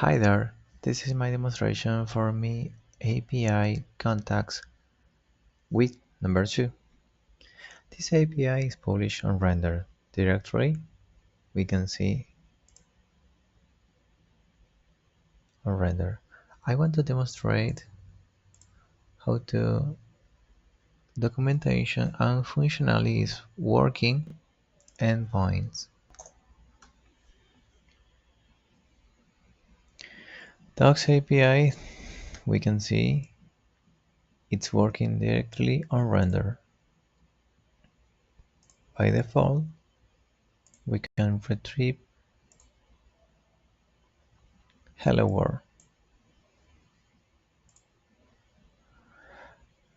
Hi there, this is my demonstration for Me API contacts with number 2. This API is published on render directory. We can see on render. I want to demonstrate how the documentation and functionality is working endpoints. Docs API, we can see it's working directly on render. By default, we can retrieve hello world.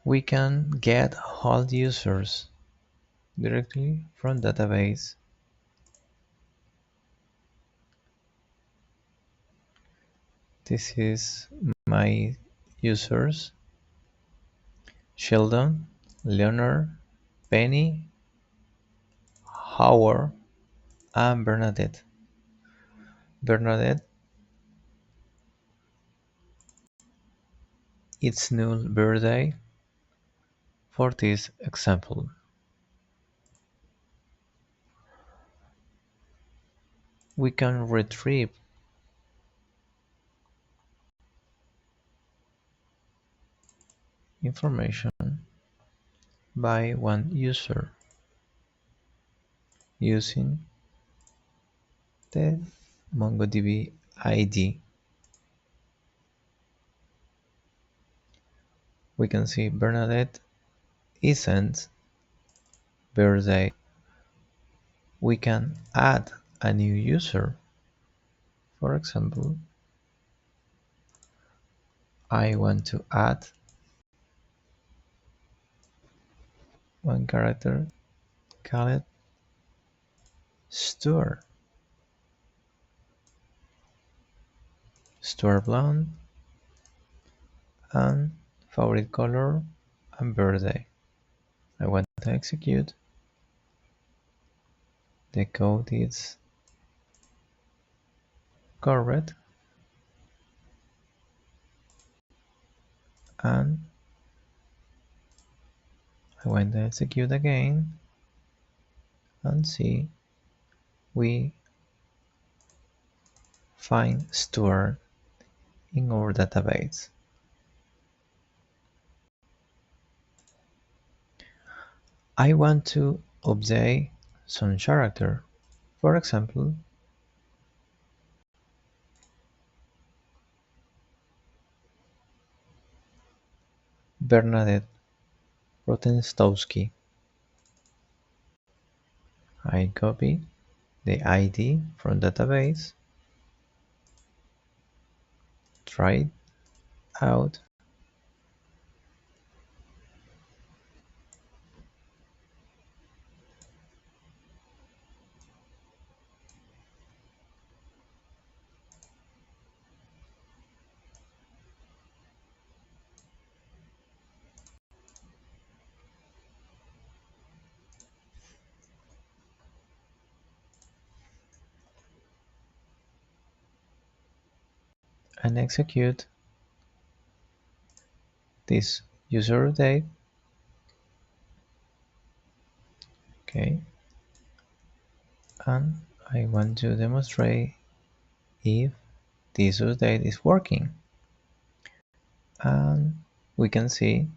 We can get all users directly from database. This is my users: Sheldon, Leonard, Penny, Howard, and Bernadette. Bernadette, it's null birthday for this example. We can retrieve information by one user using the MongoDB ID. We can see Bernadette isn't birthday. We can add a new user. For example, I want to add one character, call it Stuart. Stuart blonde, and favorite color and birthday. I want to execute. The code is correct, and I want to execute again and see we find Stuart in our database. I want to update some character. For example, Bernadette Rotenstowski. I copy the ID from database, try it out, and execute this user update. Okay, and I want to demonstrate if this update is working. And we can see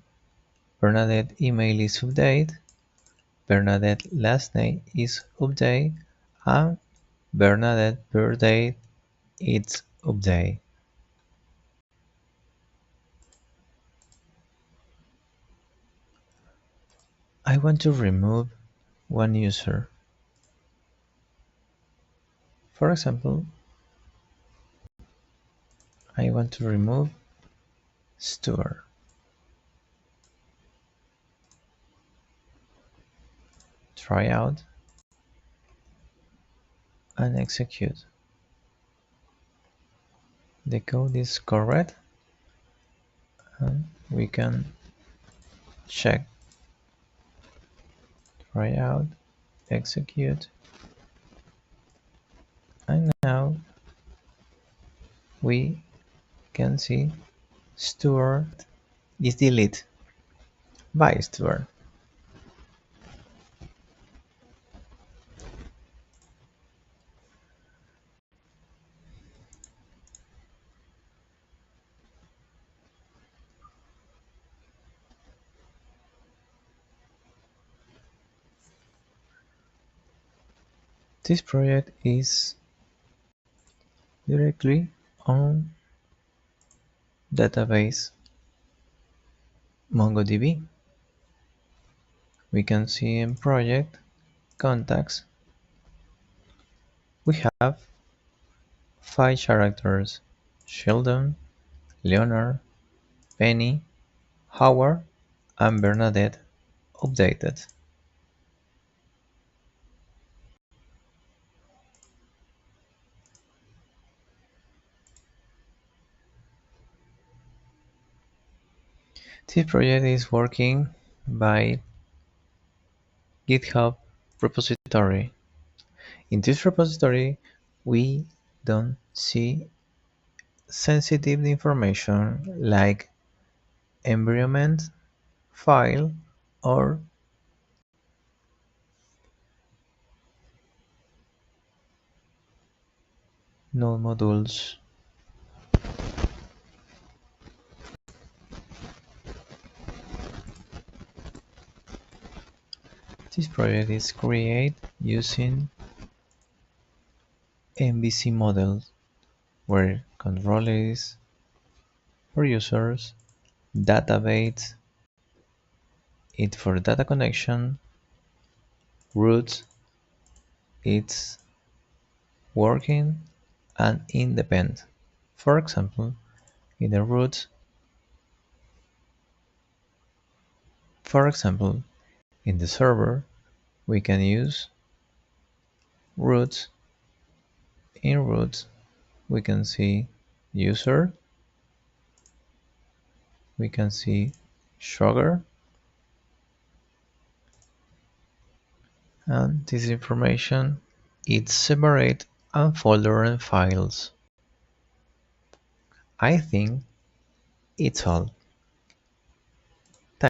Bernadette email is update, Bernadette last name is update, and Bernadette birthday is update. I want to remove one user. For example, I want to remove Stuart. Try out and execute. The code is correct, and we can check. Try out, execute, and now we can see Stuart is deleted by Stuart. This project is directly on database MongoDB. We can see in project contacts we have 5 characters: Sheldon, Leonard, Penny, Howard, and Bernadette updated. This project is working by GitHub repository. In this repository, we don't see sensitive information like environment, file, or node modules. This project is created using MVC models, where control is for users, database it for data connection, root it's working and independent. For example, in the root, for example, in the server, we can use root. In root, we can see user, we can see sugar, and this information is separate and folder and files. I think it's all.